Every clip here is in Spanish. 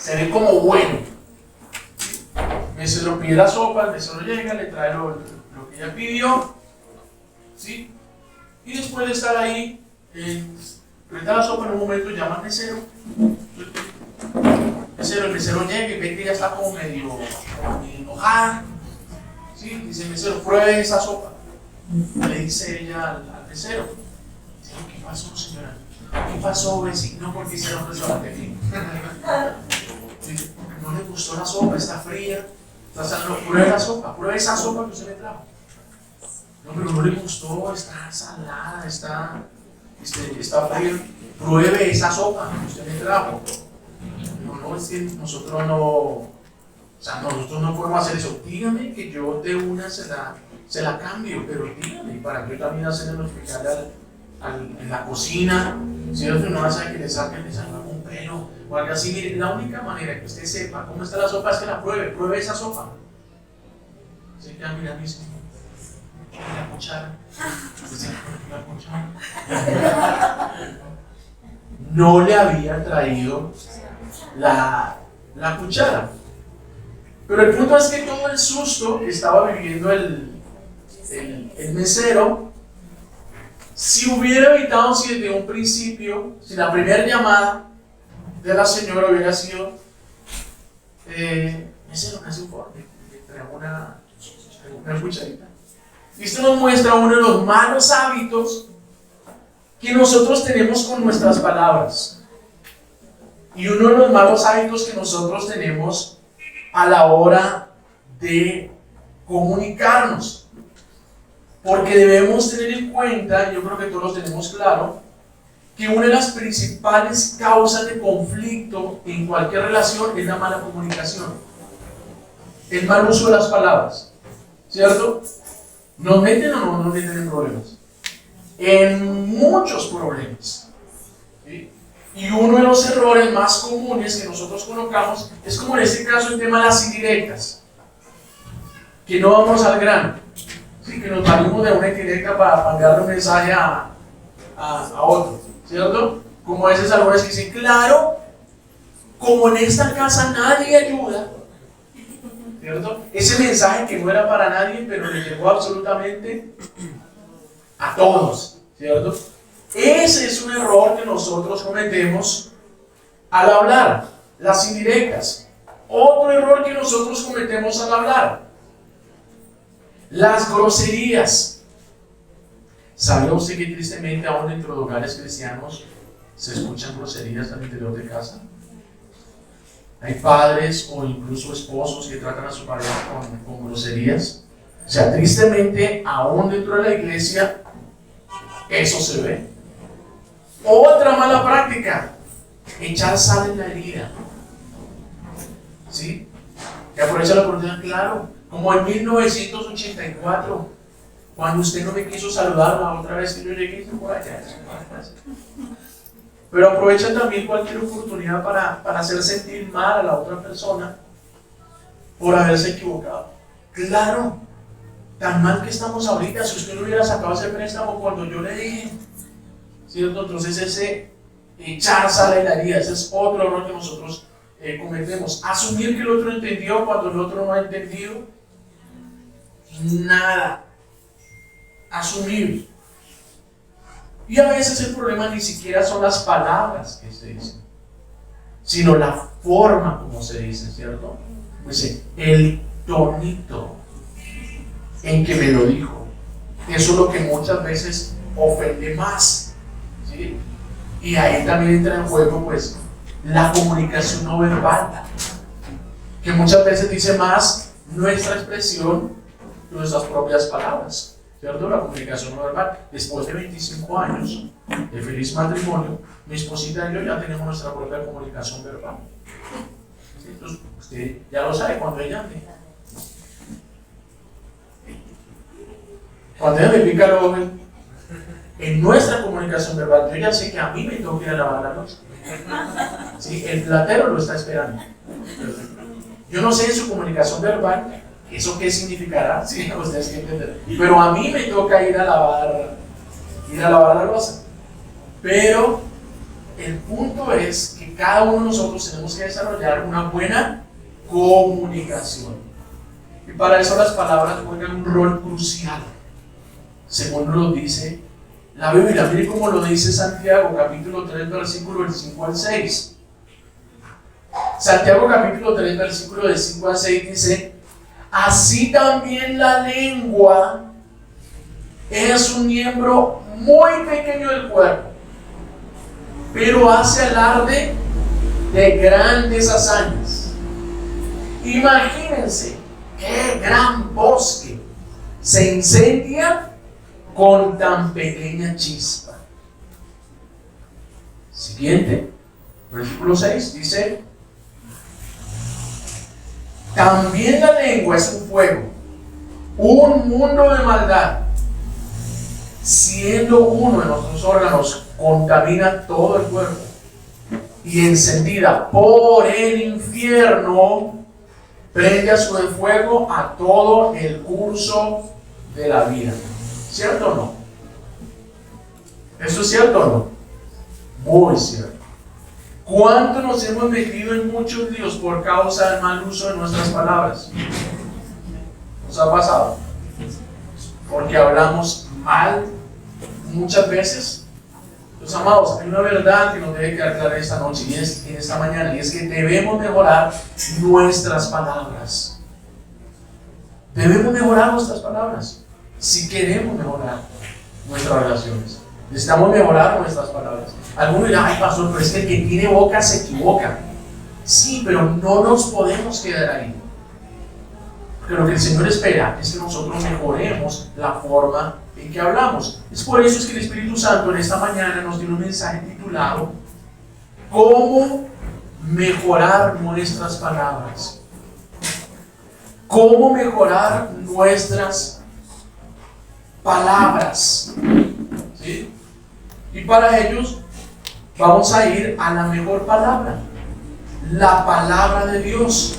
se ve como bueno. El mesero pide la sopa, el mesero llega, le trae lo que ella pidió, ¿sí? Y después de estar ahí, presta la sopa, en un momento llama al mesero. El mesero llega y ve que ella está como medio enojada. ¿Sí? Dice el mesero, pruebe esa sopa. Le dice ella al mesero, dice, ¿qué pasó, señora? ¿Qué pasó, vecino? ¿Por qué hicieron un restaurante aquí? No le gustó la sopa, está fría. Pruebe la sopa, pruebe esa sopa que usted me trajo. No, pero no le gustó, está salada, está fría. Pruebe esa sopa que usted me trajo. No, es que nosotros no podemos hacer eso. Dígame que yo de una se la cambio, pero dígame, para que yo también hacer el hospital en la cocina, si no va a saber que le salga algún pelo o algo así. Mire, la única manera que usted sepa cómo está la sopa es que la pruebe esa sopa. Se queda mirando y dice, la cuchara. No le había traído la cuchara. Pero el punto es que todo el susto que estaba viviendo el mesero, si hubiera evitado, si desde un principio, si la primera llamada de la señora hubiera sido, mesero, me hace un favor, me trajo una cucharita. Esto nos muestra uno de los malos hábitos que nosotros tenemos con nuestras palabras. Y uno de los malos hábitos que nosotros tenemos a la hora de comunicarnos. Porque debemos tener en cuenta, yo creo que todos lo tenemos claro, que una de las principales causas de conflicto en cualquier relación es la mala comunicación. El mal uso de las palabras. ¿Cierto? ¿Nos meten o no nos meten en problemas? En muchos problemas. ¿Sí? Y uno de los errores más comunes que nosotros colocamos es, como en este caso, el tema de las indirectas. Que no vamos al grano. ¿Sí? Que nos valimos de una indirecta para darle un mensaje a otro. ¿Cierto? Como esos algunos que dicen, claro, como en esta casa nadie ayuda. ¿Cierto? Ese mensaje que no era para nadie, pero le llegó absolutamente a todos. ¿Cierto? Ese es un error que nosotros cometemos al hablar, las indirectas. Otro error que nosotros cometemos al hablar, las groserías. ¿Sabía usted que tristemente aún dentro de hogares cristianos se escuchan groserías al interior de casa? Hay padres o incluso esposos que tratan a su pareja con groserías. O sea, tristemente aún dentro de la iglesia eso se ve. Otra mala práctica, echar sal en la herida. ¿Sí? Que aprovecha la oportunidad, claro, como en 1984, cuando usted no me quiso saludar la otra vez que yo llegué por allá. Pero aprovecha también cualquier oportunidad para hacer sentir mal a la otra persona por haberse equivocado. Claro, tan mal que estamos ahorita, si usted no hubiera sacado ese préstamo cuando yo le dije. ¿Cierto? Entonces ese echar sal en la herida, ese es otro error que nosotros cometemos. Asumir que el otro entendió cuando el otro no ha entendido nada. Asumir. Y a veces el problema ni siquiera son las palabras que se dicen, sino la forma como se dice, ¿cierto? Pues el tonito en que me lo dijo. Eso es lo que muchas veces ofende más. ¿Sí? Y ahí también entra en juego pues la comunicación no verbal, que muchas veces dice más nuestra expresión que nuestras propias palabras. ¿Cierto? La comunicación no verbal. Después de 25 años de feliz matrimonio, mi esposita y yo ya tenemos nuestra propia comunicación verbal. ¿Sí? Entonces, usted ya lo sabe cuando ella ande. Cuando ella me pica el ojo, en nuestra comunicación verbal, yo ya sé que a mí me tengo que ir a lavar la loza. ¿Sí? El platero lo está esperando. Yo no sé en su comunicación verbal ¿eso qué significará? Sí, ustedes que entenderán. Pero a mí me toca ir a lavar la loza. Pero el punto es que cada uno de nosotros tenemos que desarrollar una buena comunicación. Y para eso las palabras juegan un rol crucial, según lo dice la Biblia. Mire cómo lo dice Santiago, capítulo 3, versículo del 5 al 6. Santiago, capítulo 3, versículo del 5 al 6 dice: así también la lengua es un miembro muy pequeño del cuerpo, pero hace alarde de grandes hazañas. Imagínense qué gran bosque se incendia con tan pequeña chispa. Siguiente, versículo 6 dice: también la lengua es un fuego, un mundo de maldad. Siendo uno de nuestros órganos, contamina todo el cuerpo, y encendida por el infierno, prende a su fuego a todo el curso de la vida. ¿Cierto o no? ¿Eso es cierto o no? Muy cierto. ¿Cuánto nos hemos metido en muchos líos por causa del mal uso de nuestras palabras? ¿Nos ha pasado? Porque hablamos mal muchas veces. Los amados, hay una verdad que nos debe quedar clara esta noche y es en esta mañana, y es que debemos mejorar nuestras palabras. Debemos mejorar nuestras palabras si queremos mejorar nuestras relaciones. Necesitamos mejorar nuestras palabras. Algunos dirán: ay, pastor, pero es que el que tiene boca se equivoca. Sí, pero no nos podemos quedar ahí. Porque lo que el Señor espera es que nosotros mejoremos la forma en que hablamos. Es por eso es que el Espíritu Santo en esta mañana nos dio un mensaje titulado ¿cómo mejorar nuestras palabras? ¿Cómo mejorar nuestras palabras? ¿Sí? Y para ellos vamos a ir a la mejor palabra, la palabra de Dios,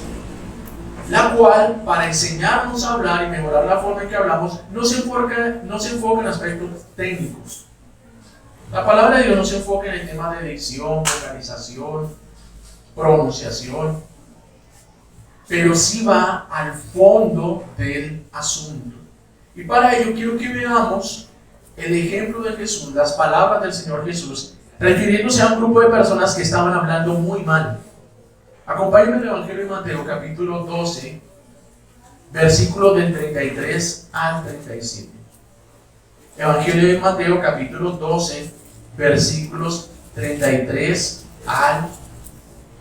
la cual, para enseñarnos a hablar y mejorar la forma en que hablamos, no se enfoca en aspectos técnicos. La palabra de Dios no se enfoca en el tema de dicción, vocalización, pronunciación, pero sí va al fondo del asunto. Y para ello quiero que veamos el ejemplo de Jesús, las palabras del Señor Jesús, refiriéndose a un grupo de personas que estaban hablando muy mal. Acompáñenme al Evangelio de Mateo, capítulo 12, versículos del 33 al 37. Evangelio de Mateo, capítulo 12, versículos 33 al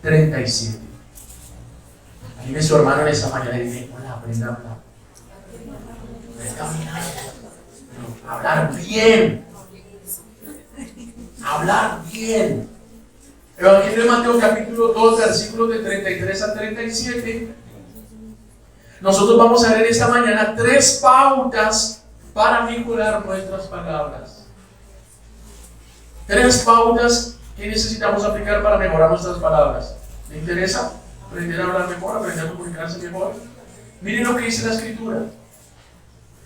37. Aquí ve su hermano en esta mañana y dice: hola, aprenda a hablar. Hablar bien. Hablar bien. Evangelio de Mateo capítulo 2, versículos de 33 al 37. Nosotros vamos a ver esta mañana 3 pautas para mejorar nuestras palabras. 3 pautas que necesitamos aplicar para mejorar nuestras palabras. ¿Le interesa aprender a hablar mejor, aprender a comunicarse mejor? Miren lo que dice la Escritura.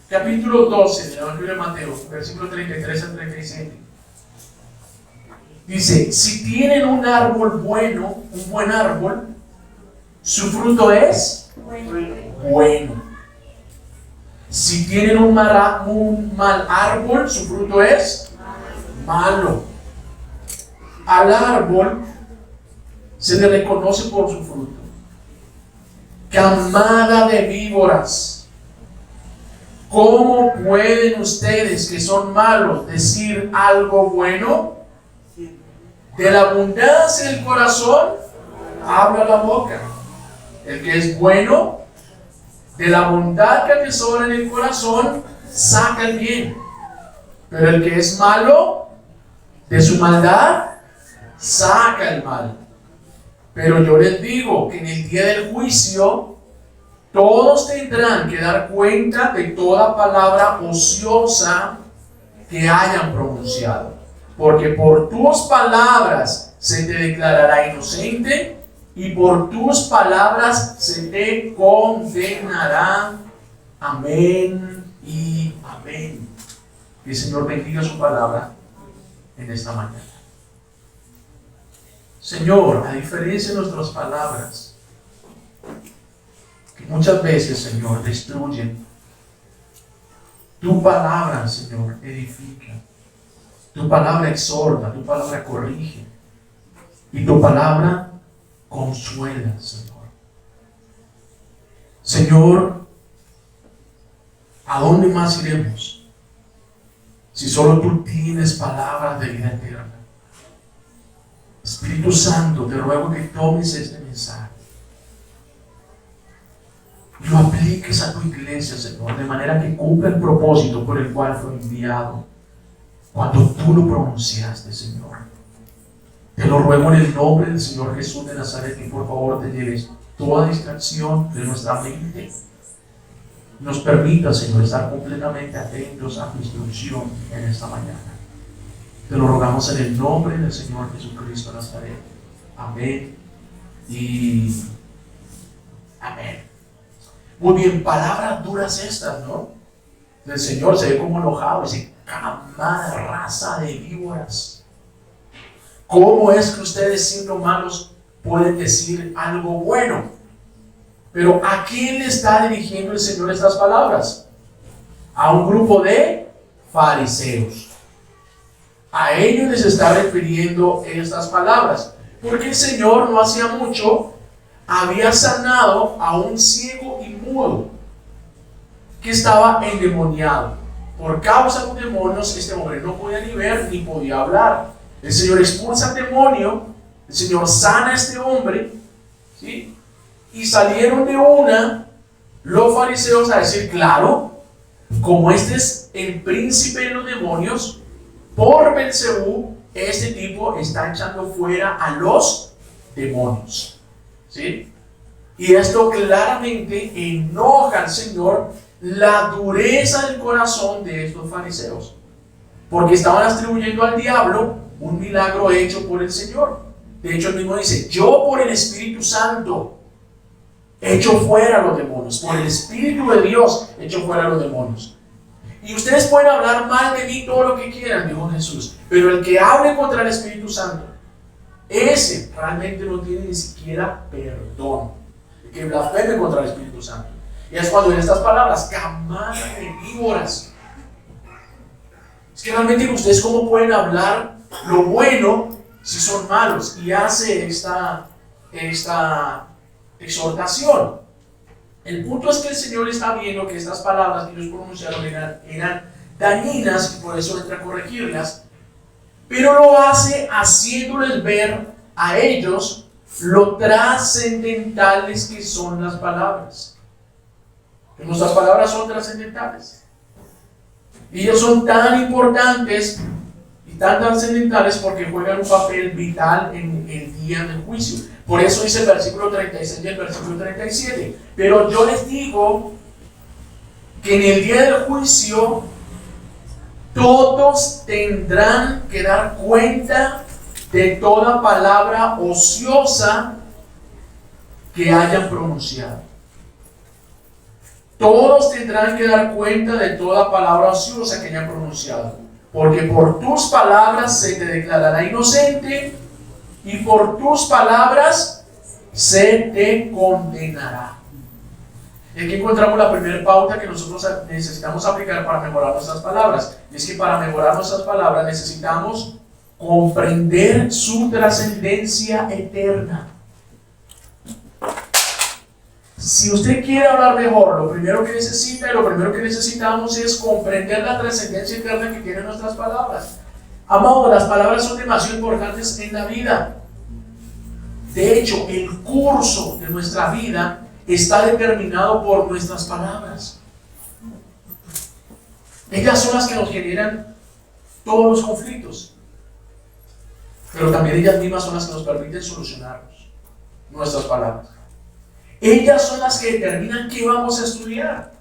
Capítulo 12 del Evangelio de Mateo, versículo 33 al 37. Dice: si tienen un árbol bueno, un buen árbol, su fruto es bueno. Si tienen un mal árbol, su fruto es malo. Al árbol se le reconoce por su fruto. Camada de víboras, ¿cómo pueden ustedes que son malos decir algo bueno? De la abundancia del corazón habla la boca. El que es bueno, de la bondad que atesora en el corazón, saca el bien. Pero el que es malo, de su maldad, saca el mal. Pero yo les digo que en el día del juicio, todos tendrán que dar cuenta de toda palabra ociosa que hayan pronunciado. Porque por tus palabras se te declarará inocente y por tus palabras se te condenará. Amén y amén. Que el Señor bendiga su palabra en esta mañana. Señor, a diferencia de nuestras palabras, que muchas veces, Señor, destruyen, tu palabra, Señor, edifica. Tu palabra exhorta, tu palabra corrige. Y tu palabra consuela, Señor. Señor, ¿a dónde más iremos? Si solo tú tienes palabras de vida eterna. Espíritu Santo, te ruego que tomes este mensaje y lo apliques a tu iglesia, Señor, de manera que cumpla el propósito por el cual fue enviado cuando tú lo pronunciaste, Señor. Te lo ruego en el nombre del Señor Jesús de Nazaret, que por favor te lleves toda distracción de nuestra mente. Nos permita, Señor, estar completamente atentos a tu instrucción en esta mañana. Te lo rogamos en el nombre del Señor Jesucristo de Nazaret. Amén y amén. Muy bien, palabras duras estas, ¿no? El Señor se ve como enojado, dice, camada, raza de víboras. ¿Cómo es que ustedes, siendo malos, pueden decir algo bueno? Pero ¿a quién le está dirigiendo el Señor estas palabras? A un grupo de fariseos. A ellos les está refiriendo estas palabras. Porque el Señor no hacía mucho había sanado a un ciego y mudo que estaba endemoniado. Por causa de los demonios, este hombre no podía ni ver ni podía hablar. El Señor expulsa al demonio, el Señor sana a este hombre, ¿sí? Y salieron de una los fariseos a decir, claro, como este es el príncipe de los demonios, por Belcebú, este tipo está echando fuera a los demonios, ¿sí? Y esto claramente enoja al Señor, la dureza del corazón de estos fariseos, porque estaban atribuyendo al diablo un milagro hecho por el Señor. De hecho, él mismo dice, yo por el Espíritu Santo echo fuera a los demonios, por el Espíritu de Dios echo fuera a los demonios. Y ustedes pueden hablar mal de mí todo lo que quieran, dijo Jesús, pero el que hable contra el Espíritu Santo, ese realmente no tiene ni siquiera perdón. El que blasfeme contra el Espíritu Santo. Y es cuando en estas palabras, camada de víboras. Es que realmente ustedes cómo pueden hablar lo bueno si son malos. Y hace esta exhortación. El punto es que el Señor está viendo que estas palabras que ellos pronunciaron eran dañinas y por eso entra a corregirlas. Pero lo hace haciéndoles ver a ellos lo trascendentales que son las palabras. Que nuestras palabras son trascendentales. Y ellas son tan importantes y tan trascendentales porque juegan un papel vital en el día del juicio. Por eso dice el versículo 36 y el versículo 37. Pero yo les digo que en el día del juicio todos tendrán que dar cuenta de toda palabra ociosa que hayan pronunciado. Todos tendrán que dar cuenta de toda palabra ociosa que hayan pronunciado, porque por tus palabras se te declarará inocente y por tus palabras se te condenará. Y aquí encontramos la primera pauta que nosotros necesitamos aplicar para mejorar nuestras palabras. Y es que para mejorar nuestras palabras necesitamos comprender su trascendencia eterna. Si usted quiere hablar mejor, lo primero que necesita y lo primero que necesitamos es comprender la trascendencia eterna que tienen nuestras palabras. Amados, las palabras son demasiado importantes en la vida. De hecho, el curso de nuestra vida está determinado por nuestras palabras. Ellas son las que nos generan todos los conflictos, pero también ellas mismas son las que nos permiten solucionarlos. Nuestras palabras. Ellas son las que determinan qué vamos a estudiar.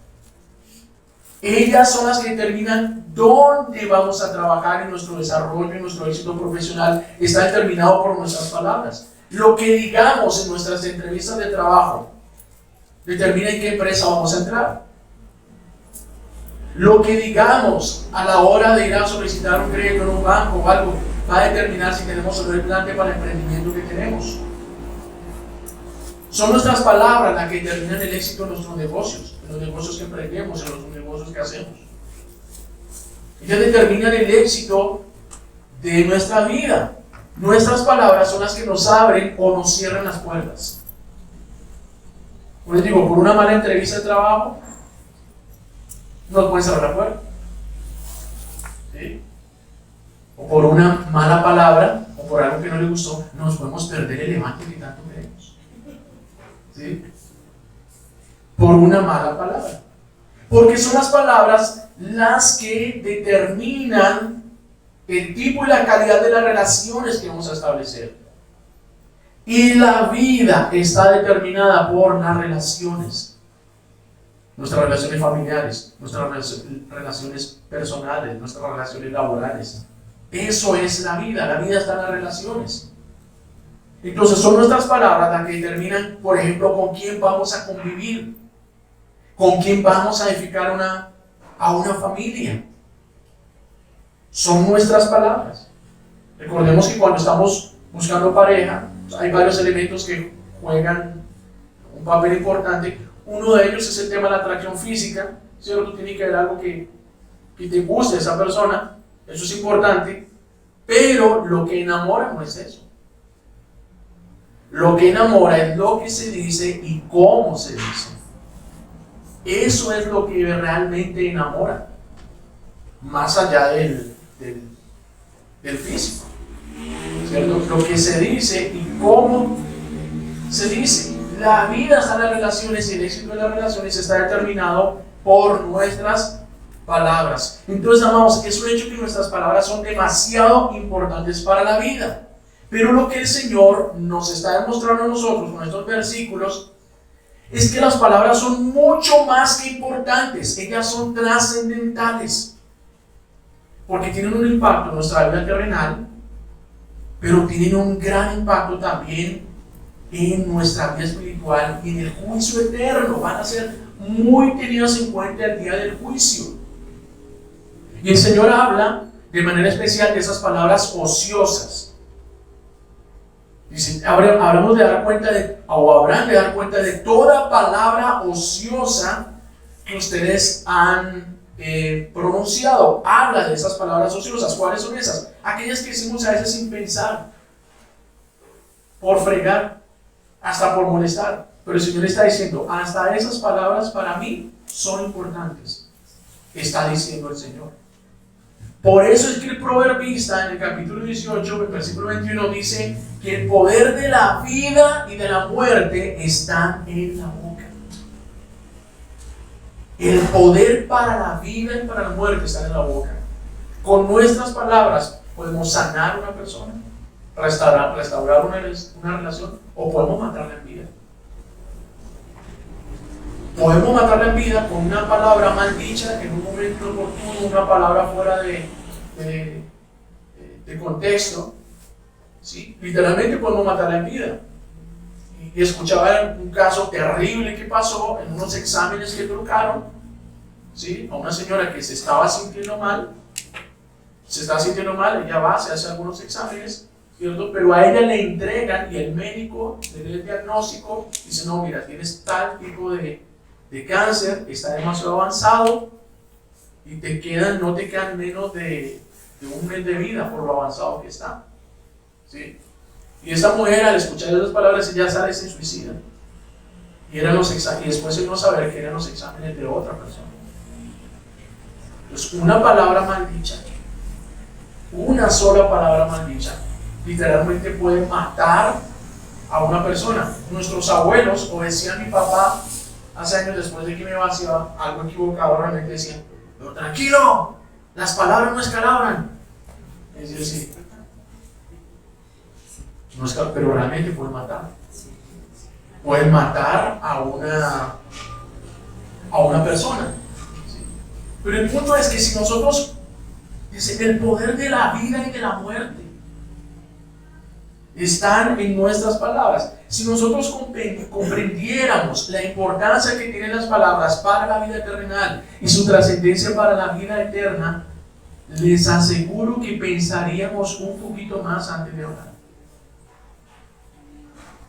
Ellas son las que determinan dónde vamos a trabajar en nuestro desarrollo, en nuestro éxito profesional. Está determinado por nuestras palabras. Lo que digamos en nuestras entrevistas de trabajo determina en qué empresa vamos a entrar. Lo que digamos a la hora de ir a solicitar un crédito en un banco o algo va a determinar si tenemos o no el plante para el emprendimiento que tenemos. Son nuestras palabras las que determinan el éxito de nuestros negocios, en los negocios que emprendemos, en los negocios que hacemos. Ellas determinan el éxito de nuestra vida. Nuestras palabras son las que nos abren o nos cierran las puertas. Pues les digo, por una mala entrevista de trabajo, nos pueden cerrar la puerta. ¿Sí? O por una mala palabra, o por algo que no le gustó, nos podemos perder el levante que tanto queremos. ¿Sí? Por una mala palabra. Porque son las palabras las que determinan el tipo y la calidad de las relaciones que vamos a establecer. Y la vida está determinada por las relaciones. Nuestras relaciones familiares, nuestras relaciones personales, nuestras relaciones laborales. Eso es la vida está en las relaciones. Entonces son nuestras palabras las que determinan, por ejemplo, con quién vamos a convivir, con quién vamos a edificar a una familia. Son nuestras palabras. Recordemos que cuando estamos buscando pareja, hay varios elementos que juegan un papel importante. Uno de ellos es el tema de la atracción física, ¿cierto? Tiene que haber algo que te guste a esa persona, eso es importante, pero lo que enamora no es eso. Lo que enamora es lo que se dice y cómo se dice. Eso es lo que realmente enamora, más allá del físico, ¿cierto? Lo que se dice y cómo se dice. La vida está en las relaciones y el éxito de las relaciones está determinado por nuestras palabras. Entonces, amados, es un hecho que nuestras palabras son demasiado importantes para la vida. Pero lo que el Señor nos está demostrando a nosotros con estos versículos es que las palabras son mucho más que importantes. Ellas son trascendentales. Porque tienen un impacto en nuestra vida terrenal, pero tienen un gran impacto también en nuestra vida espiritual y en el juicio eterno. Van a ser muy tenidas en cuenta el día del juicio. Y el Señor habla de manera especial de esas palabras ociosas. Dice, habrán de dar cuenta de toda palabra ociosa que ustedes han pronunciado. Habla de esas palabras ociosas. ¿Cuáles son esas? Aquellas que decimos a veces sin pensar, por fregar, hasta por molestar. Pero el Señor está diciendo, hasta esas palabras para mí son importantes. Está diciendo el Señor. Por eso es que el proverbista en el capítulo 18, el versículo 21 dice que el poder de la vida y de la muerte está en la boca. El poder para la vida y para la muerte está en la boca. Con nuestras palabras podemos sanar a una persona, restaurar una relación, o podemos matarla en vida. Podemos matarla en vida con una palabra mal dicha, en un momento oportuno, una palabra fuera de contexto. ¿Sí? Literalmente podemos matarla en vida. Y escuchaba un caso terrible que pasó en unos exámenes que trucaron, ¿sí? A una señora que se estaba sintiendo mal, ella va, se hace algunos exámenes, ¿cierto? Pero a ella le entregan y el médico le da el diagnóstico, dice, no, mira, tienes tal tipo de cáncer, está demasiado avanzado y no te quedan menos de un mes de vida por lo avanzado que está. ¿Sí? Y esta mujer, al escuchar esas palabras, ella sale y se suicida. Y después de no saber que eran los exámenes de otra persona. Entonces, una palabra mal dicha, una sola palabra mal dicha, literalmente puede matar a una persona. Nuestros abuelos, o decía mi papá hace años después de que me vaciaba algo equivocado, realmente decían, pero tranquilo, las palabras no escalabran. Es decir, sí, pero realmente pueden matar. Pueden matar a una persona. ¿Sí? Pero el punto es que si nosotros, dice, el poder de la vida y de la muerte están en nuestras palabras. Si nosotros comprendiéramos la importancia que tienen las palabras para la vida terrenal y su trascendencia para la vida eterna, les aseguro que pensaríamos un poquito más antes de hablar.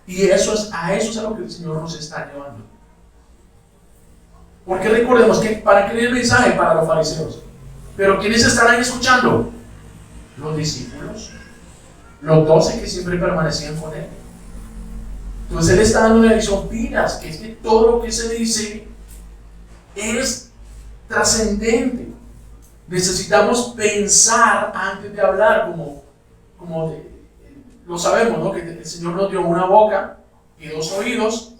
Y a eso es a lo que el Señor nos está llevando. Porque recordemos que ¿para qué el mensaje? Para los fariseos. Pero ¿quiénes estarán ahí escuchando? Los discípulos, los 12 que siempre permanecían con él. Entonces él está dando una lección pilas, que es que todo lo que se dice es trascendente. Necesitamos pensar antes de hablar, lo sabemos, ¿no? Que el Señor nos dio una boca y 2 oídos,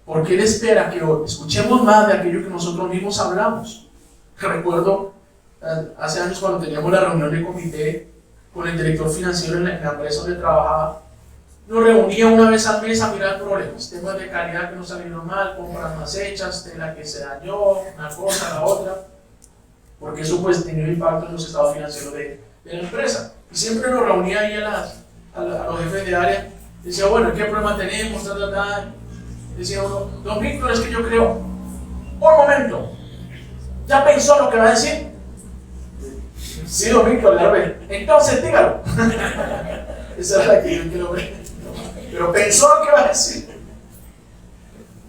porque Él espera que escuchemos más de aquello que nosotros mismos hablamos. Recuerdo hace años cuando teníamos la reunión de comité con el director financiero en la empresa donde trabajaba, nos reunía una vez al mes a mirar problemas, temas de calidad que nos salieron mal, compras más hechas, tela que se dañó, una cosa, la otra, porque eso pues tenía un impacto en los estados financieros de la empresa. Y siempre nos reunía ahí a los jefes de área, decía, bueno, ¿qué problema tenemos? Decía uno, don Víctor, es que yo creo, un momento, ¿ya pensó lo que va a decir? Sí, don Víctor, a ver, entonces dígalo. Esa era la que yo quiero ver. Pero pensó lo que va a decir.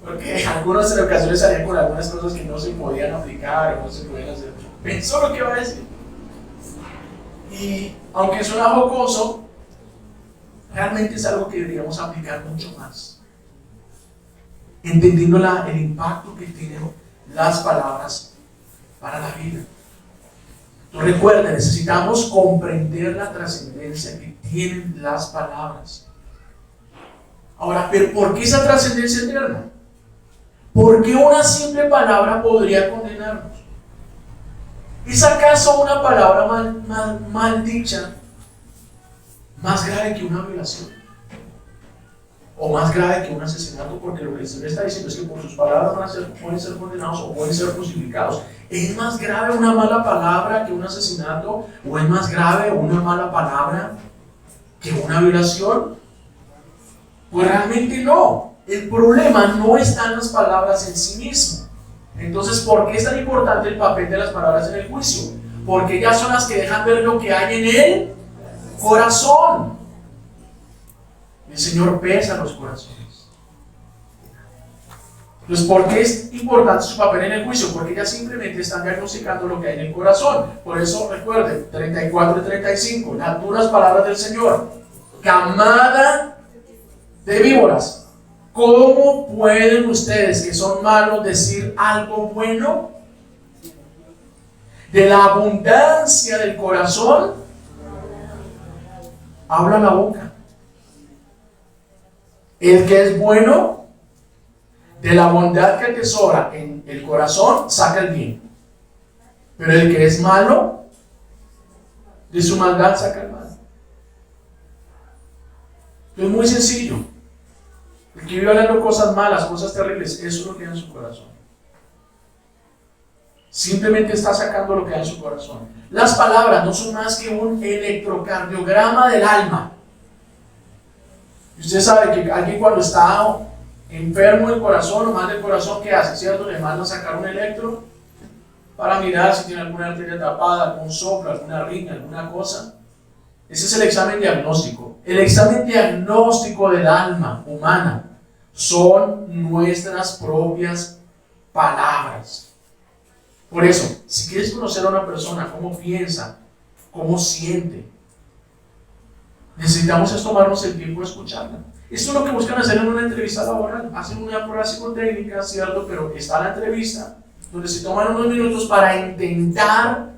Porque algunas en ocasiones salían con algunas cosas que no se podían aplicar o no se podían hacer. Pensó lo que va a decir. Y aunque suena jocoso, realmente es algo que deberíamos aplicar mucho más. Entendiendo el impacto que tienen las palabras para la vida. Entonces recuerden, necesitamos comprender la trascendencia que tienen las palabras. Ahora, ¿pero por qué esa trascendencia eterna? ¿Por qué una simple palabra podría condenarnos? ¿Es acaso una palabra mal dicha más grave que una violación? ¿O más grave que un asesinato? Porque lo que el Señor está diciendo es que por sus palabras pueden ser condenados o pueden ser crucificados. ¿Es más grave una mala palabra que un asesinato? ¿O es más grave una mala palabra que una violación? Pues realmente no. El problema no está en las palabras en sí mismo. Entonces, ¿por qué es tan importante el papel de las palabras en el juicio? Porque ellas son las que dejan ver lo que hay en el corazón. El Señor pesa los corazones. Entonces, ¿por qué es importante su papel en el juicio? Porque ellas simplemente están diagnosticando lo que hay en el corazón. Por eso, recuerden, 34 y 35, las duras palabras del Señor. Camada de víboras. ¿Cómo pueden ustedes, que son malos, decir algo bueno? De la abundancia del corazón habla la boca. El que es bueno, de la bondad que atesora en el corazón, saca el bien. Pero el que es malo, de su maldad saca el mal. Es muy sencillo. El que vive hablando cosas malas, cosas terribles, eso es lo que hay en su corazón. Simplemente está sacando lo que hay en su corazón. Las palabras no son más que un electrocardiograma del alma. Y usted sabe que alguien cuando está enfermo del corazón o mal del corazón, ¿qué hace? ¿Cierto? Le mandan sacar un electro para mirar si tiene alguna arteria tapada, algún soplo, alguna riña, alguna cosa. Ese es el examen diagnóstico. El examen diagnóstico del alma humana son nuestras propias palabras. Por eso, si quieres conocer a una persona, cómo piensa, cómo siente, necesitamos tomarnos el tiempo de escucharla. Esto es lo que buscan hacer en una entrevista laboral. Hacen una prueba psicotécnica, ¿cierto? Pero está la entrevista, donde se toman unos minutos para intentar,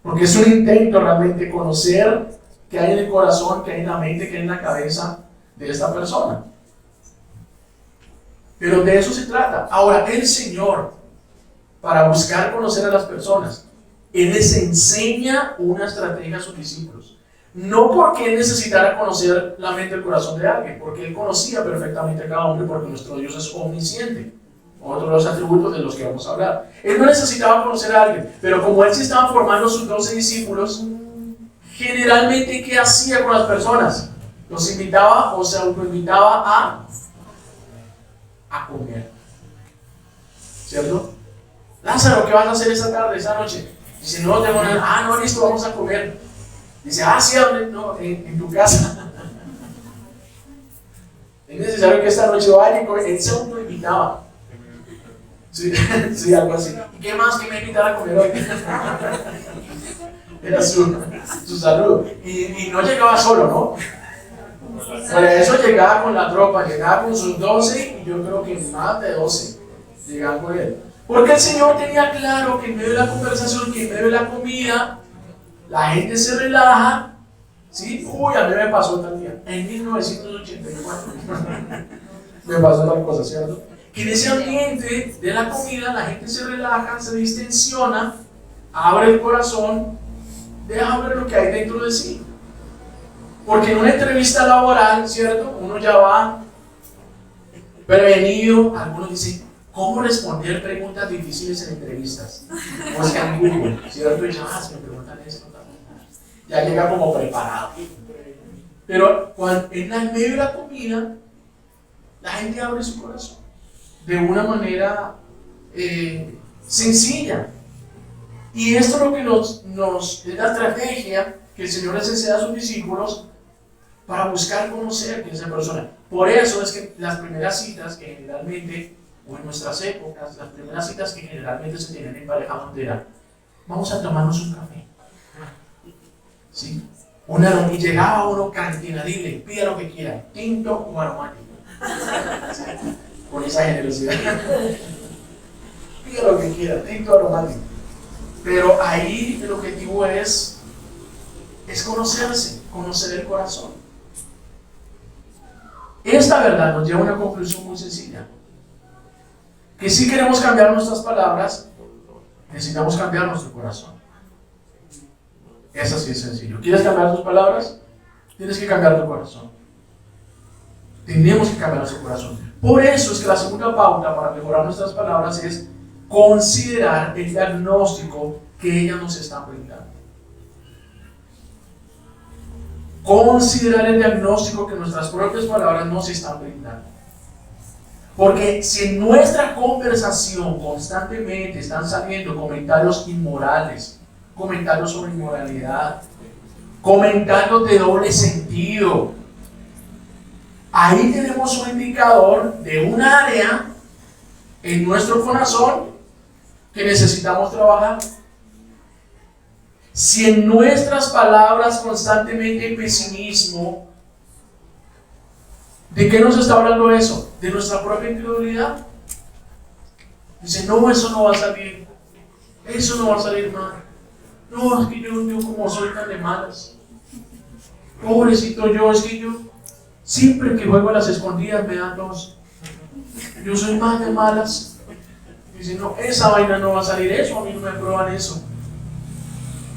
porque es un intento realmente, conocer qué hay en el corazón, qué hay en la mente, qué hay en la cabeza de esta persona. Pero de eso se trata. Ahora, el Señor, para buscar conocer a las personas, Él les enseña una estrategia a sus discípulos. No porque Él necesitara conocer la mente y el corazón de alguien, porque Él conocía perfectamente a cada hombre, porque nuestro Dios es omnisciente. Otro de los atributos de los que vamos a hablar. Él no necesitaba conocer a alguien, pero como Él se estaba formando sus 12 discípulos, generalmente, ¿qué hacía con las personas? Los invitaba o se autoinvitaba a comer. ¿Cierto? Lázaro, ¿qué vas a hacer esa tarde, esa noche? Dice, no tengo nada. Ah, no, listo, vamos a comer. Dice, sí, hable, no, en tu casa. Es necesario que esta noche vaya y él se autoinvitaba. Sí, sí, algo así. ¿Y qué más que me invitara a comer hoy? Era su saludo. Y no llegaba solo, ¿no? Por eso llegaba con la tropa, llegaba con sus 12 y yo creo que más de 12 llegaban con él. Porque el Señor tenía claro que en medio de la conversación, que en medio de la comida, la gente se relaja. ¿Sí? Uy, a mí me pasó tal día, en 1984. Me pasó tal cosa, ¿cierto? Que en ese ambiente de la comida la gente se relaja, se distensiona, abre el corazón, deja ver lo que hay dentro de sí. Porque en una entrevista laboral, ¿cierto? Uno ya va prevenido. Algunos dicen, ¿cómo responder preguntas difíciles en entrevistas? Pues que en Google, ¿cierto? Y ya, se me preguntan esto. Ya llega como preparado. Pero cuando en el medio de la comida, la gente abre su corazón de una manera sencilla. Y esto es lo que es la estrategia que el Señor les enseña a sus discípulos para buscar conocer a esa persona. Por eso es que las primeras citas que generalmente, o en nuestras épocas, las primeras citas que generalmente se tienen en pareja era, vamos a tomarnos un café. ¿Sí? Y llegaba uno cantinadible, pida lo que quiera, tinto o aromático. ¿Sí? Con esa generosidad. Pida lo que quiera, tinto o aromático. Pero ahí el objetivo es conocerse, conocer el corazón. Esta verdad nos lleva a una conclusión muy sencilla. Que si queremos cambiar nuestras palabras, necesitamos cambiar nuestro corazón. Es así de sencillo. ¿Quieres cambiar tus palabras? Tienes que cambiar tu corazón. Tenemos que cambiar nuestro corazón. Por eso es que la segunda pauta para mejorar nuestras palabras es considerar el diagnóstico que ellas nos están brindando. Considerar el diagnóstico que nuestras propias palabras nos están brindando. Porque si en nuestra conversación constantemente están saliendo comentarios inmorales, comentarios sobre inmoralidad, comentarios de doble sentido, ahí tenemos un indicador de un área en nuestro corazón que necesitamos trabajar. Si en nuestras palabras constantemente hay pesimismo, ¿de qué nos está hablando eso? De nuestra propia incredulidad. Dice, no, eso no va a salir, eso no va a salir mal. No, es que yo como soy tan de malas. Pobrecito yo, es que yo siempre que juego a las escondidas me dan dos. Yo soy más de malas. Dice, no, esa vaina no va a salir, eso a mí no me prueban eso.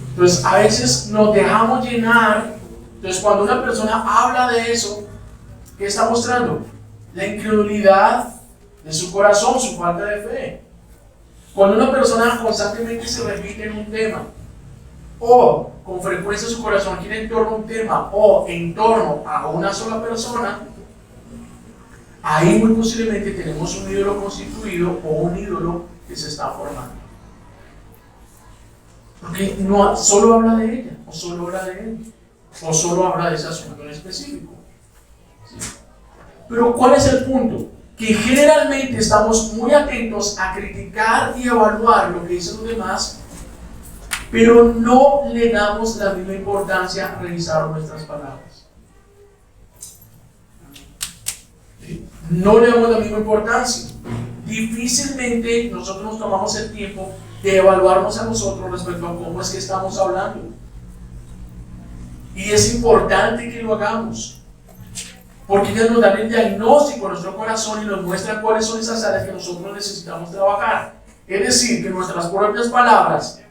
Entonces a veces nos dejamos llenar. Entonces cuando una persona habla de eso, ¿qué está mostrando? La incredulidad de su corazón, su falta de fe. Cuando una persona constantemente se repite en un tema, o con frecuencia su corazón gira en torno a un tema, o en torno a una sola persona, ahí muy posiblemente tenemos un ídolo constituido o un ídolo que se está formando. Porque no solo habla de ella, o solo habla de él, o solo habla de ese asunto en específico. ¿Sí? Pero ¿cuál es el punto? Que generalmente estamos muy atentos a criticar y evaluar lo que dicen los demás, pero no le damos la misma importancia a revisar nuestras palabras. ¿Sí? No le damos la misma importancia. Difícilmente nosotros nos tomamos el tiempo de evaluarnos a nosotros respecto a cómo es que estamos hablando. Y es importante que lo hagamos, porque ellas nos dan el diagnóstico de nuestro corazón y nos muestran cuáles son esas áreas que nosotros necesitamos trabajar. Es decir, que nuestras propias palabras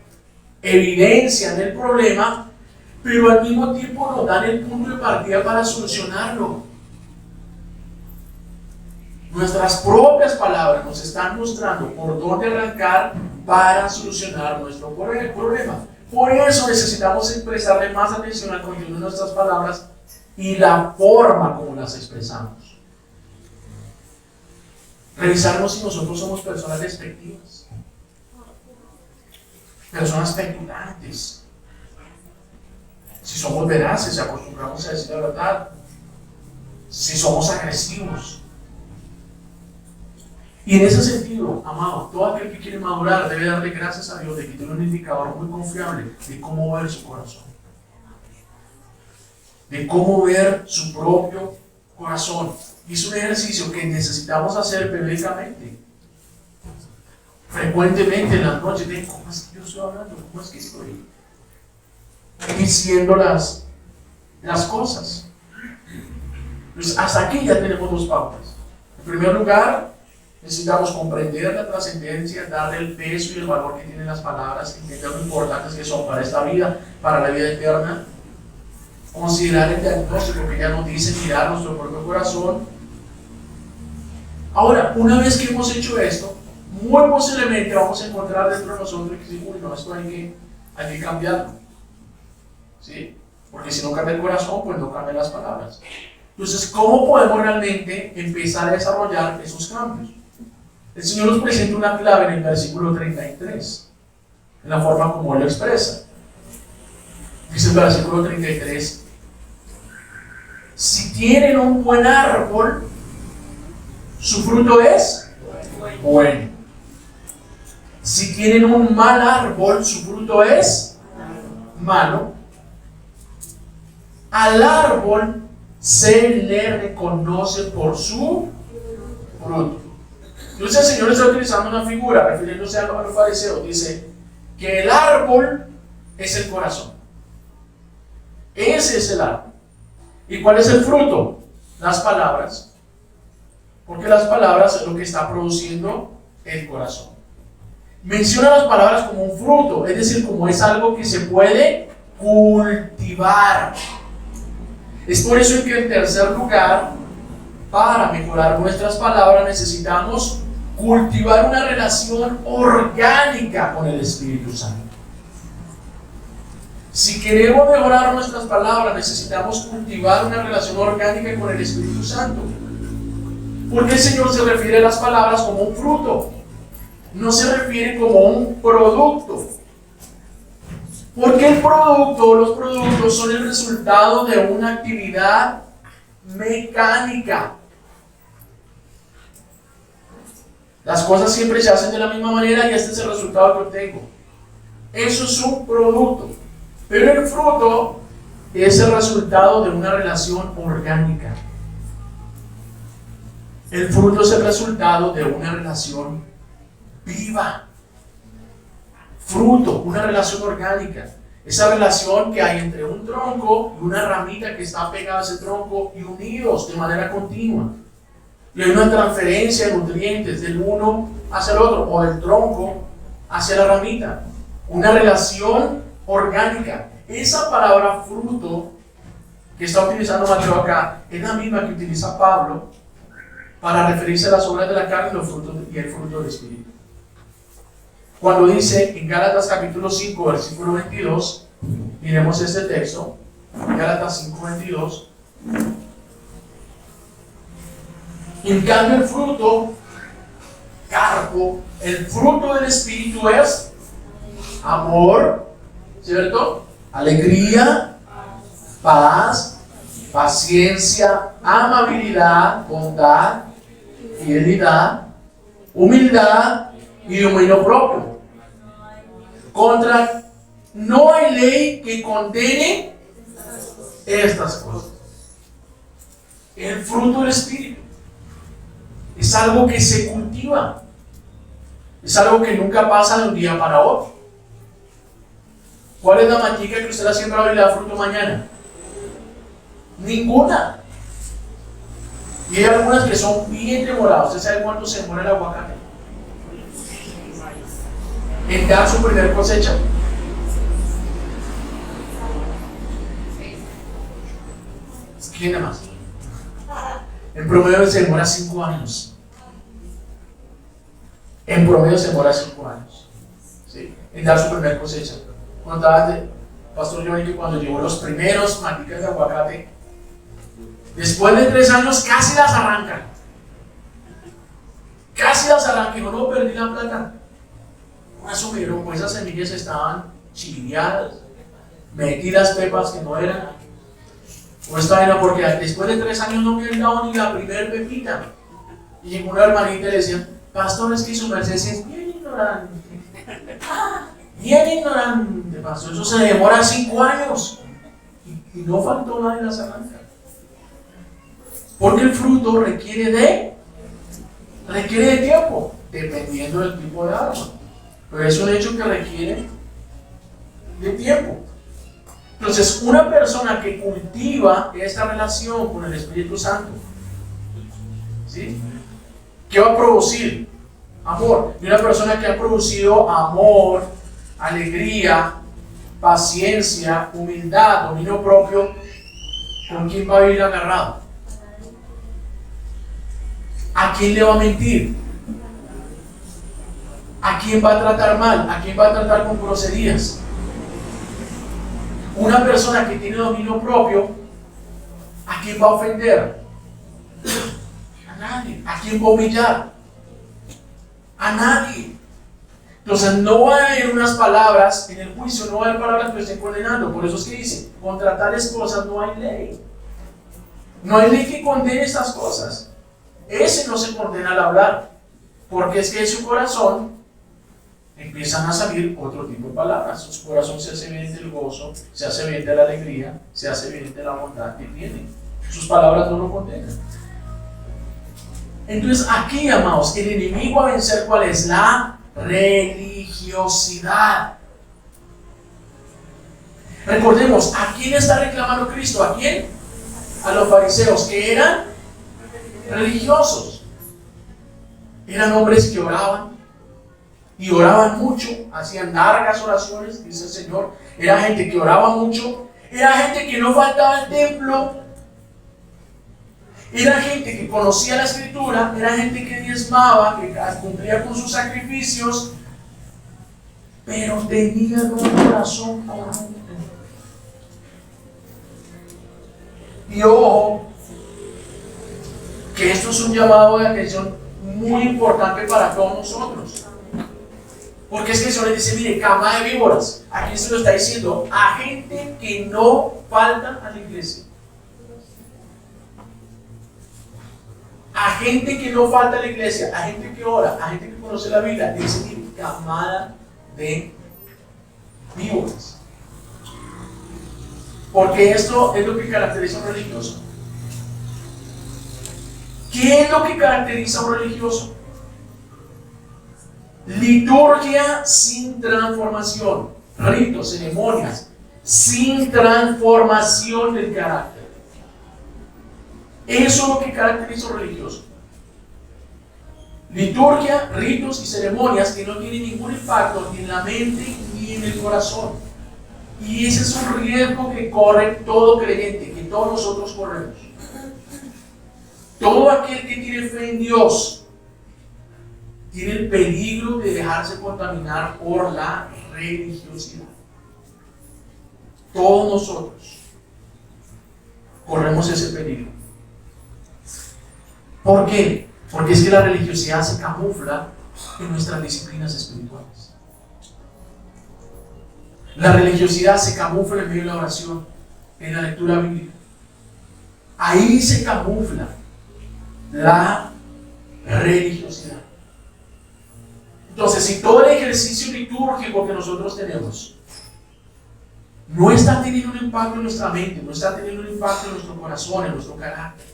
evidencian el problema, pero al mismo tiempo nos dan el punto de partida para solucionarlo. Nuestras propias palabras nos están mostrando por dónde arrancar para solucionar nuestro problema. Por eso necesitamos prestarle más atención al contenido de nuestras palabras y la forma como las expresamos. Revisarnos si nosotros somos personas despectivas. personas petulantes, si somos veraces, si acostumbramos a decir la verdad, si somos agresivos. Y en ese sentido, amado, todo aquel que quiere madurar debe darle gracias a Dios de que tiene un indicador muy confiable de cómo ver su corazón, de cómo ver su propio corazón. Y es un ejercicio que necesitamos hacer periódicamente, frecuentemente en las noches, de cómo es que yo estoy hablando, cómo es que estoy diciendo las cosas. Entonces, hasta aquí ya tenemos dos pautas. En primer lugar, necesitamos comprender la trascendencia, darle el peso y el valor que tienen las palabras, entender lo importantes que son para esta vida, para la vida eterna. Considerar el diagnóstico que ya nos dice, mirar nuestro propio corazón. Ahora, una vez que hemos hecho esto, muy posiblemente vamos a encontrar dentro de nosotros que dice, uy, no, esto hay que cambiarlo. ¿Sí? Porque si no cambia el corazón, pues no cambian las palabras. Entonces, ¿cómo podemos realmente empezar a desarrollar esos cambios? El Señor nos presenta una clave en el versículo 33, en la forma como Él lo expresa. Dice el versículo 33, si tienen un buen árbol, su fruto es bueno. Si tienen un mal árbol, su fruto es malo. Al árbol se le reconoce por su fruto. Entonces el Señor está utilizando una figura, refiriéndose a los fariseos. Dice que el árbol es el corazón. Ese es el árbol. ¿Y cuál es el fruto? Las palabras. Porque las palabras es lo que está produciendo el corazón. Menciona las palabras como un fruto, es decir, como es algo que se puede cultivar. Es por eso que en tercer lugar, para mejorar nuestras palabras necesitamos cultivar una relación orgánica con el Espíritu Santo. Si queremos mejorar nuestras palabras, necesitamos cultivar una relación orgánica con el Espíritu Santo. Porque el Señor se refiere a las palabras como un fruto, no se refiere como un producto. Porque los productos son el resultado de una actividad mecánica. Las cosas siempre se hacen de la misma manera y este es el resultado que obtengo. Eso es un producto. Pero el fruto es el resultado de una relación orgánica. El fruto es el resultado de una relación viva. Fruto, una relación orgánica. Esa relación que hay entre un tronco y una ramita que está pegada a ese tronco y unidos de manera continua. Y hay una transferencia de nutrientes del uno hacia el otro o del tronco hacia la ramita. Una relación orgánica. Esa palabra fruto que está utilizando Mateo acá es la misma que utiliza Pablo para referirse a las obras de la carne y el fruto del Espíritu. Cuando dice en Gálatas capítulo 5, versículo 22, miremos este texto, Gálatas 5, 22. En cambio el fruto, carpo, el fruto del Espíritu es amor, ¿cierto? Alegría, paz, paciencia, amabilidad, bondad, fidelidad, humildad y dominio propio. No hay ley que condene estas cosas. El fruto del Espíritu es algo que se cultiva. Es algo que nunca pasa de un día para otro. ¿Cuál es la matica que usted la siembra hoy y le da fruto mañana? Ninguna. Y hay algunas que son bien demoradas. ¿Usted sabe cuánto se demora el aguacate en dar su primer cosecha? ¿Quién nada más? En promedio se demora 5 años. En promedio se demora 5 años, ¿sí? En dar su primer cosecha. Contaba el pastor Johnny que cuando llevó los primeros maticas de aguacate, después de 3 años casi las arrancan. Casi las arrancan. No, perdí la plata. asumieron pues esas semillas estaban chiviadas, metí las pepas que no eran. O esta era porque después de 3 años no me habían dado ni la primer pepita. Y llegó una hermanita y le decía, pastor, es que su merced es bien ignorante. Bien ignorante, pastor. Eso se demora 5 años. Y no faltó nada en la zaranja. Porque el fruto requiere de tiempo, dependiendo del tipo de árbol. Pero es un hecho que requiere de tiempo. Entonces, una persona que cultiva esta relación con el Espíritu Santo, ¿sí? ¿Qué va a producir? Amor. Y una persona que ha producido amor, alegría, paciencia, humildad, dominio propio, ¿con quién va a vivir agarrado? ¿A quién le va a mentir? ¿A quién va a tratar mal? ¿A quién va a tratar con groserías? Una persona que tiene dominio propio, ¿a quién va a ofender? A nadie. ¿A quién va a humillar? A nadie. Entonces no va a haber unas palabras, en el juicio no va a haber palabras que estén condenando. Por eso es que dice, contra tales cosas no hay ley. No hay ley que condene estas cosas. Ese no se condena al hablar, porque es que de su corazón empiezan a salir otro tipo de palabras. Su corazón se hace evidente el gozo, se hace evidente la alegría, se hace evidente la bondad que tiene. Sus palabras no lo condenan. Entonces aquí, amados, el enemigo a vencer, ¿cuál es? La religiosidad. Recordemos, ¿a quién está reclamando Cristo? ¿A quién? A los fariseos, que eran religiosos. Eran hombres que oraban, y oraban mucho, hacían largas oraciones, dice el Señor. Era gente que oraba mucho, era gente que no faltaba al templo, era gente que conocía la Escritura, era gente que diezmaba, que cumplía con sus sacrificios, pero tenían un corazón corrupto. Y ojo, que esto es un llamado de atención muy importante para todos nosotros. Porque es que el Señor le dice, mire, cama de víboras. Aquí se lo está diciendo a gente que no falta a la iglesia. A gente que no falta a la iglesia, a gente que ora, a gente que conoce la Biblia. Dice, mire, camada de víboras. Porque esto es lo que caracteriza a un religioso. ¿Qué es lo que caracteriza a un religioso? Liturgia sin transformación, ritos, ceremonias, sin transformación del carácter. Eso es lo que caracteriza a un religioso. Liturgia, ritos y ceremonias que no tienen ningún impacto ni en la mente ni en el corazón. Y ese es un riesgo que corre todo creyente, que todos nosotros corremos. Todo aquel que tiene fe en Dios tiene el peligro de dejarse contaminar por la religiosidad. Todos nosotros corremos ese peligro. ¿Por qué? Porque es que la religiosidad se camufla en nuestras disciplinas espirituales. La religiosidad se camufla en medio de la oración, en la lectura bíblica. Ahí se camufla la religiosidad. Entonces, si todo el ejercicio litúrgico que nosotros tenemos no está teniendo un impacto en nuestra mente, no está teniendo un impacto en nuestro corazón, en nuestro carácter,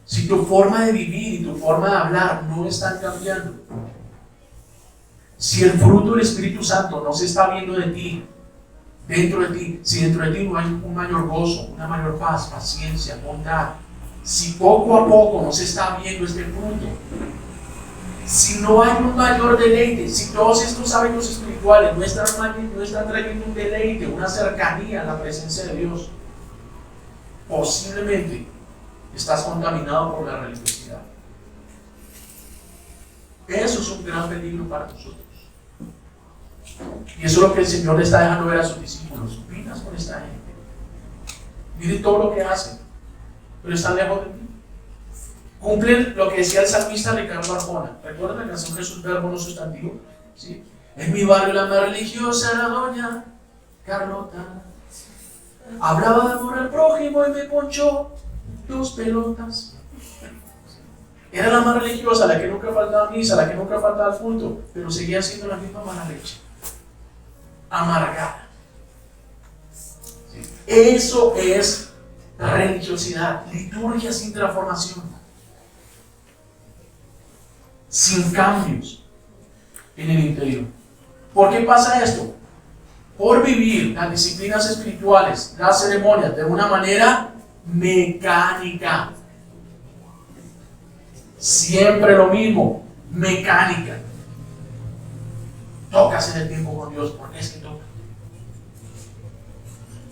si tu forma de vivir y tu forma de hablar no están cambiando, si el fruto del Espíritu Santo no se está viendo de ti, dentro de ti, si dentro de ti no hay un mayor gozo, una mayor paz, paciencia, bondad, si poco a poco no se está viendo este fruto, si no hay un mayor deleite, si todos estos hábitos espirituales no están trayendo un deleite, una cercanía a la presencia de Dios, posiblemente estás contaminado por la religiosidad. Eso es un gran peligro para nosotros. Y eso es lo que el Señor le está dejando ver a sus discípulos. Opinas con esta gente. Miren todo lo que hacen, pero están lejos de ti. Cumplen lo que decía el salmista Ricardo Arjona. ¿Recuerdan la canción Jesús Verbo no sustantivo? ¿Sí? En mi barrio la más religiosa era doña Carlota. Hablaba de amor al prójimo y me ponchó 2 pelotas. Era la más religiosa, la que nunca faltaba a misa, la que nunca faltaba al culto, pero seguía siendo la misma mala leche, amargada. ¿Sí? Eso es religiosidad, liturgia sin transformación, sin cambios en el interior. ¿Por qué pasa esto? Por vivir las disciplinas espirituales, las ceremonias, de una manera mecánica. Siempre lo mismo, mecánica. Toca hacer el tiempo con Dios, porque es que toca.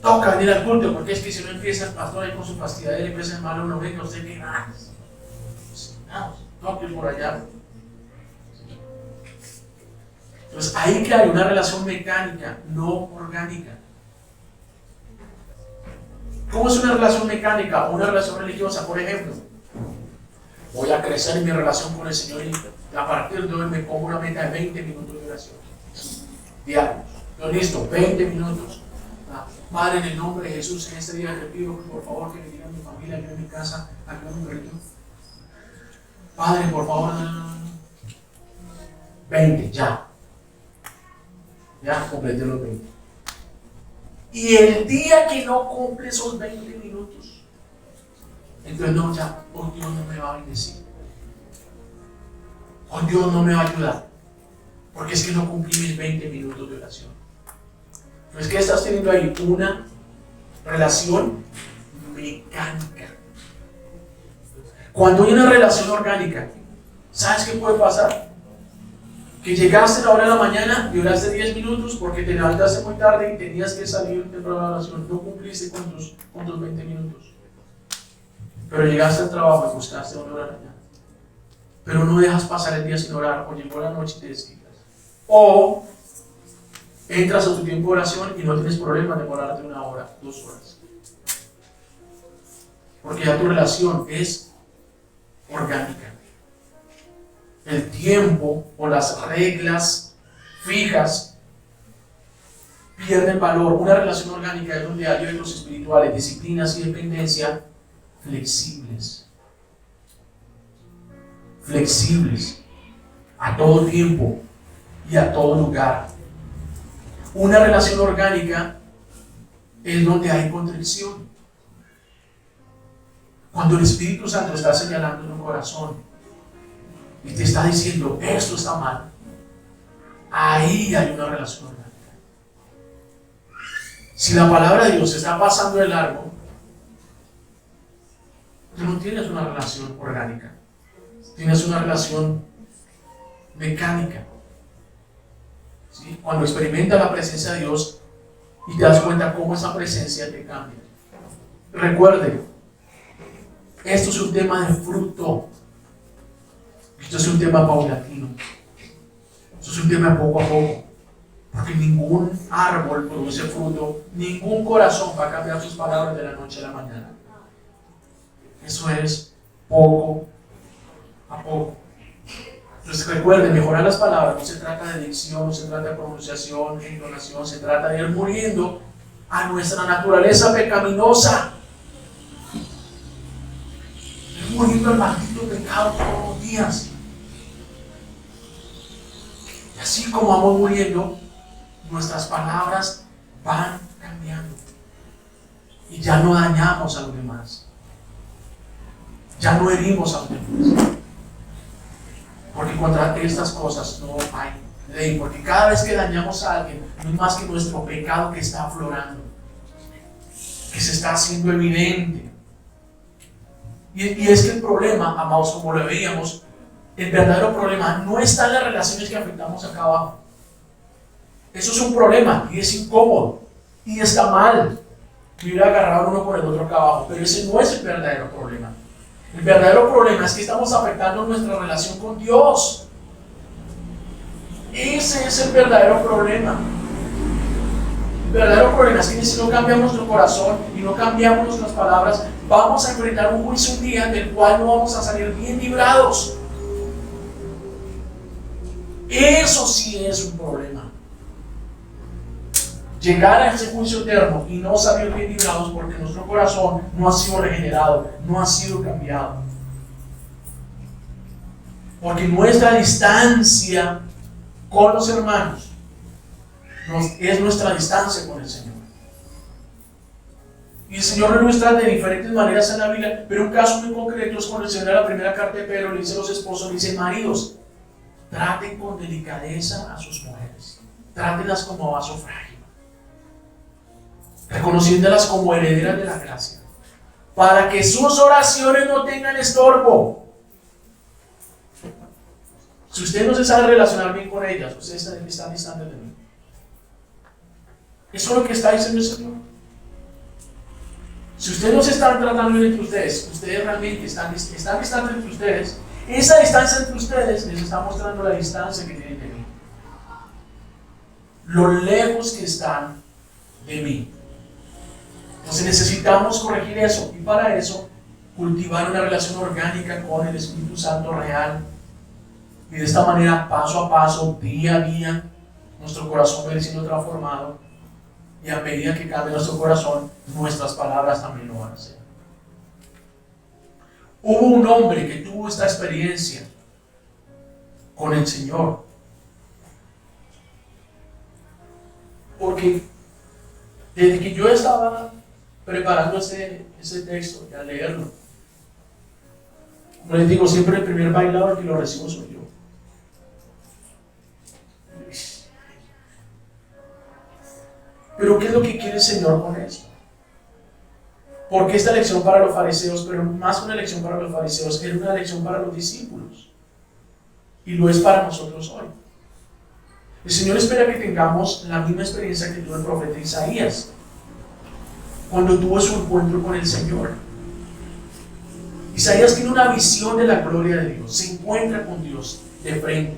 Toca venir al culto, porque es que si no empieza el pastor ahí con su pastilla y empieza el malo, uno ve que usted qué ganas. Toque por allá. Entonces ahí que hay una relación mecánica, no orgánica. ¿Cómo es una relación mecánica o una relación religiosa? Por ejemplo, voy a crecer en mi relación con el Señor y a partir de hoy me pongo una meta de 20 minutos de oración diarios. Yo listo, 20 minutos. Padre, en el nombre de Jesús, en este día te pido por favor que bendiga a mi familia, yo en mi casa, aquí a mi perrito. Padre, por favor, 20, ya. Ya completé los 20. Y el día que no cumple esos 20 minutos, entonces no, ya, hoy Dios no me va a bendecir. Hoy Dios no me va a ayudar. Porque es que no cumplí mis 20 minutos de oración. Entonces, ¿qué estás teniendo ahí? Una relación mecánica. Cuando hay una relación orgánica, ¿sabes qué puede pasar? Que llegaste a la hora de la mañana y oraste 10 minutos porque te levantaste muy tarde y tenías que salir de la oración. No cumpliste con tus 20 minutos. Pero llegaste al trabajo y buscaste una hora mañana. Pero no dejas pasar el día sin orar, o llegó la noche y te desquitas. O entras a tu tiempo de oración y no tienes problema de demorarte 1 hora, 2 horas. Porque ya tu relación es orgánica. El tiempo o las reglas fijas pierden valor. Una relación orgánica es donde hay hechos espirituales, disciplinas y dependencia flexibles. Flexibles a todo tiempo y a todo lugar. Una relación orgánica es donde hay contrición. Cuando el Espíritu Santo está señalando en un corazón y te está diciendo, esto está mal, ahí hay una relación orgánica. Si la palabra de Dios está pasando de largo, tú no tienes una relación orgánica, tienes una relación mecánica. ¿Sí? Cuando experimentas la presencia de Dios y te das cuenta cómo esa presencia te cambia. Recuerde, esto es un tema de fruto. Esto es un tema paulatino. Esto es un tema poco a poco. Porque ningún árbol produce fruto, ningún corazón va a cambiar sus palabras de la noche a la mañana. Eso es poco a poco. Entonces recuerden, mejorar las palabras no se trata de dicción, no se trata de pronunciación, de entonación, se trata de ir muriendo a nuestra naturaleza pecaminosa. Ir muriendo al maldito pecado todos los días. Y así como vamos muriendo, nuestras palabras van cambiando. Y ya no dañamos a los demás. Ya no herimos a los demás. Porque contra estas cosas no hay ley. Porque cada vez que dañamos a alguien, no es más que nuestro pecado que está aflorando, que se está haciendo evidente. Y es que el problema, amados, como lo veíamos, el verdadero problema no está en las relaciones que afectamos acá abajo. Eso es un problema y es incómodo y está mal vivir agarrado uno por el otro acá abajo, pero ese no es el verdadero problema. El verdadero problema es que estamos afectando nuestra relación con Dios. Ese es el verdadero problema. El verdadero problema es que si no cambiamos nuestro corazón y no cambiamos nuestras palabras, vamos a enfrentar un juicio un día del cual no vamos a salir bien librados. Eso sí es un problema. Llegar a ese juicio eterno y no salir bien librados porque nuestro corazón no ha sido regenerado, no ha sido cambiado. Porque nuestra distancia con los hermanos es nuestra distancia con el Señor. Y el Señor lo ilustra de diferentes maneras en la Biblia, pero un caso muy concreto es cuando el Señor en la primera carta de Pedro le dice a los esposos, le dice: maridos, traten con delicadeza a sus mujeres, trátenlas como vaso frágil, reconociéndolas como herederas de la gracia, para que sus oraciones no tengan estorbo. Si usted no se sabe relacionar bien con ellas, ustedes están distantes de mí. Eso es lo que está diciendo el Señor. Si ustedes no se están tratando bien entre ustedes realmente están distantes entre ustedes, esa distancia entre ustedes les está mostrando la distancia que tienen de mí. Lo lejos que están de mí. Entonces necesitamos corregir eso, y para eso cultivar una relación orgánica con el Espíritu Santo real. Y de esta manera, paso a paso, día a día, nuestro corazón va a ir siendo transformado. Y a medida que cambie nuestro corazón, nuestras palabras también lo van a hacer. Hubo un hombre que tuvo esta experiencia con el Señor. Porque desde que yo estaba preparando ese texto y al leerlo, como les digo, siempre el primer bailador que lo recibo soy yo. Pero ¿qué es lo que quiere el Señor con esto? Porque esta lección para los fariseos, pero más que una lección para los fariseos, era una lección para los discípulos. Y lo es para nosotros hoy. El Señor espera que tengamos la misma experiencia que tuvo el profeta Isaías, cuando tuvo su encuentro con el Señor. Isaías tiene una visión de la gloria de Dios, se encuentra con Dios de frente,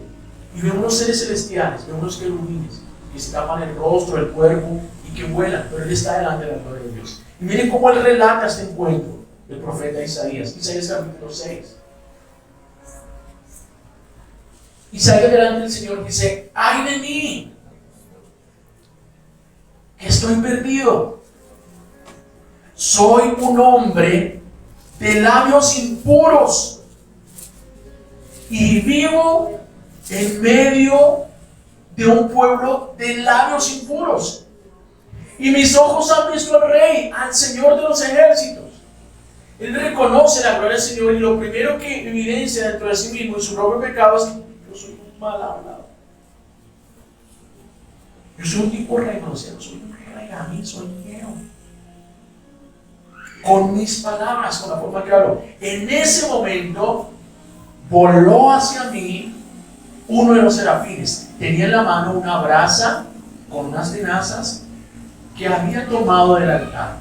y ve unos seres celestiales, ve unos querubines, que se tapan el rostro, el cuerpo, y que vuelan, pero él está delante de la gloria de Dios. Y miren cómo él relata este encuentro del profeta Isaías capítulo 6. Isaías delante del Señor dice: ¡ay de mí! Que estoy perdido. Soy un hombre de labios impuros y vivo en medio de un pueblo de labios impuros. Y mis ojos han visto al Rey, al Señor de los ejércitos. Él reconoce la gloria del Señor, y lo primero que evidencia dentro de sí mismo y su propio pecado es que yo soy un mal hablado. Yo soy un tipo reconocido, soy un regamín, soy feo. Con mis palabras, con la forma que hablo. En ese momento voló hacia mí uno de los serafines. Tenía en la mano una brasa con unas tenazas que había tomado del altar.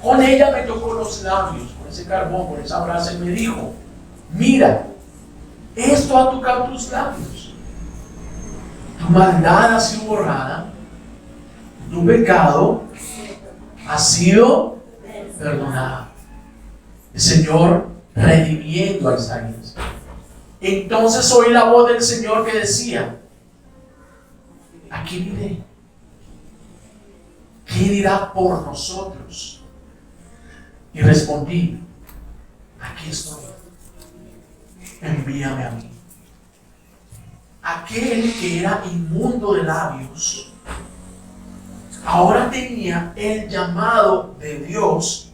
Con ella me tocó los labios, con ese carbón, con esa brasa, y me dijo: mira, esto ha tocado tus labios. Tu maldad ha sido borrada, tu pecado ha sido perdonado. El Señor redimiendo a Isaías. Entonces oí la voz del Señor que decía: ¿a quién iré? ¿Quién irá por nosotros? Y respondí: aquí estoy, envíame a mí. Aquel que era inmundo de labios ahora tenía el llamado de Dios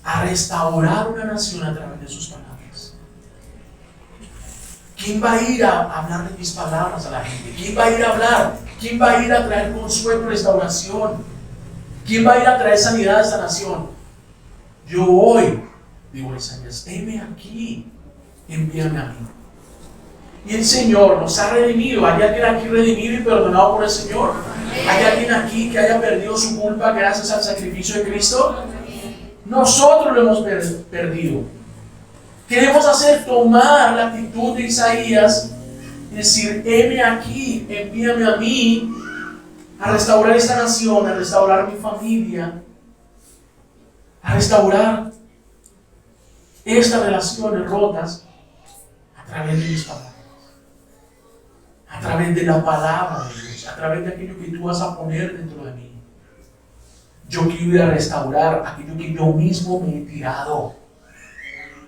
a restaurar una nación a través de sus palabras. ¿Quién va a ir a hablar de mis palabras a la gente? ¿Quién va a ir a hablar? ¿Quién va a ir a traer consuelo y restauración? ¿Quién va a ir a traer sanidad a esta nación? Yo voy, digo Isaías, heme aquí, envíame a mí. Y el Señor nos ha redimido. ¿Hay alguien aquí redimido y perdonado por el Señor? ¿Hay alguien aquí que haya perdido su culpa gracias al sacrificio de Cristo? Nosotros lo hemos perdido. ¿Qué debemos hacer? Tomar la actitud de Isaías y decir: heme aquí, envíame a mí a restaurar esta nación, a restaurar mi familia, a restaurar estas relaciones rotas a través de mis palabras. a través de la palabra de Dios, a través de aquello que tú vas a poner dentro de mí. Yo quiero ir a restaurar aquello que yo mismo me he tirado,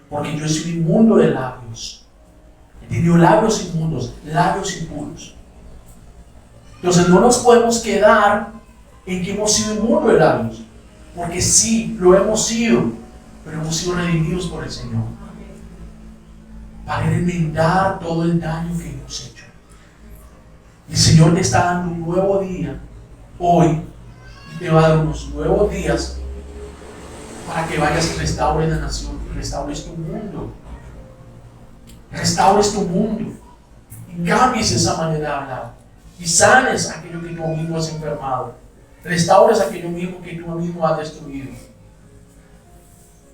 porque yo soy inmundo de labios. He tenido labios inmundos, labios impuros. Entonces no nos podemos quedar en que hemos sido inmundos de labios, porque sí, lo hemos sido, pero hemos sido redimidos por el Señor para enmendar todo el daño que hemos hecho. El Señor te está dando un nuevo día hoy, y te va a dar unos nuevos días para que vayas y restaures la nación, restaures tu mundo, restaures tu mundo y cambies esa manera de hablar y sanes aquello que tú mismo has enfermado, restaures aquello mismo que tú mismo has destruido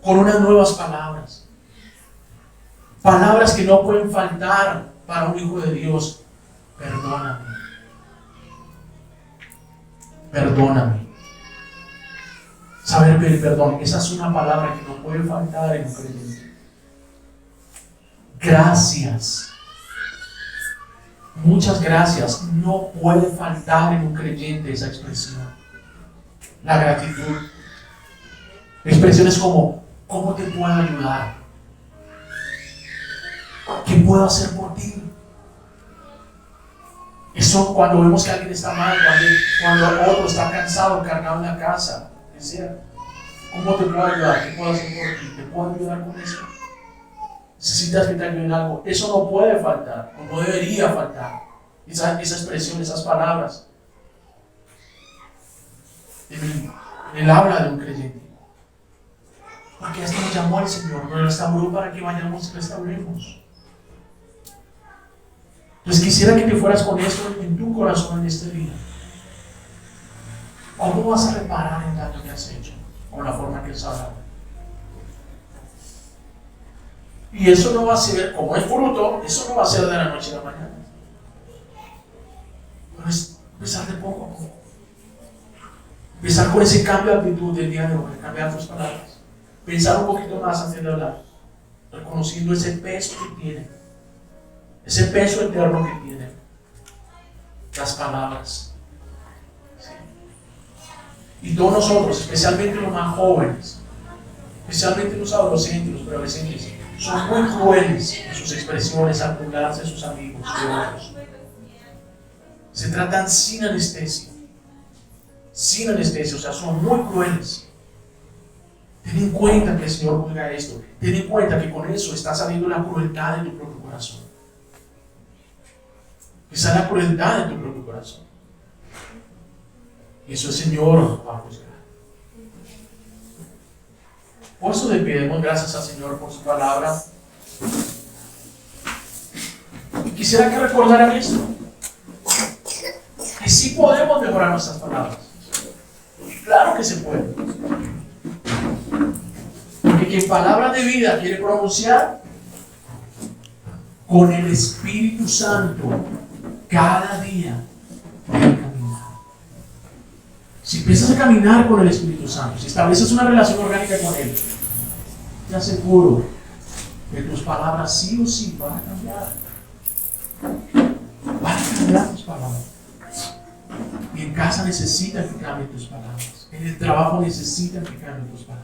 con unas nuevas palabras, palabras que no pueden faltar para un hijo de Dios. Perdóname, perdóname. Saber pedir perdón, esa es una palabra que no puede faltar en un creyente. Gracias, muchas gracias, no puede faltar en un creyente esa expresión. La gratitud. Expresiones como, ¿cómo te puedo ayudar? ¿Qué puedo hacer por ti? Eso cuando vemos que alguien está mal, cuando otro está cansado, cargado en la casa, decía, ¿cómo te puedo ayudar? ¿Qué puedo hacer por ti? ¿Te puedo ayudar con eso? Necesitas que te ayuden algo. Eso no puede faltar, no debería faltar. Esa expresión, esas palabras. Él habla de un creyente. Porque hasta nos llamó el Señor, nos restauró para que vayamos y restauremos. Entonces quisiera que te fueras con esto en tu corazón en este día. ¿Cómo vas a reparar el daño que has hecho? Con la forma que has hablado. Y eso no va a ser, como es fruto, eso no va a ser de la noche a la mañana. Pero es empezar de poco a poco. Empezar con ese cambio de actitud del día de hoy, cambiar tus palabras. Pensar un poquito más antes de hablar, reconociendo ese peso que tiene. Ese peso eterno que tienen las palabras. ¿Sí? Y todos nosotros, especialmente los más jóvenes, especialmente los adolescentes, los preadolescentes, son muy crueles en sus expresiones al burlarse de sus amigos y de otros. Se tratan sin anestesia. Sin anestesia, o sea, son muy crueles. Ten en cuenta que el Señor juzga esto. Ten en cuenta que con eso está saliendo la crueldad de tu propio corazón. Esa es la crueldad de tu propio corazón. Y eso el Señor va a juzgar. Por eso le pedimos gracias al Señor por su palabra. Y quisiera que recordaran esto. Que sí podemos mejorar nuestras palabras. Claro que se puede. Porque quien palabra de vida quiere pronunciar, con el Espíritu Santo cada día debe caminar. Si empiezas a caminar con el Espíritu Santo, si estableces una relación orgánica con Él, te aseguro que tus palabras sí o sí van a cambiar. Van a cambiar tus palabras. Y en casa necesitan que cambien tus palabras. En el trabajo necesitan que cambien tus palabras.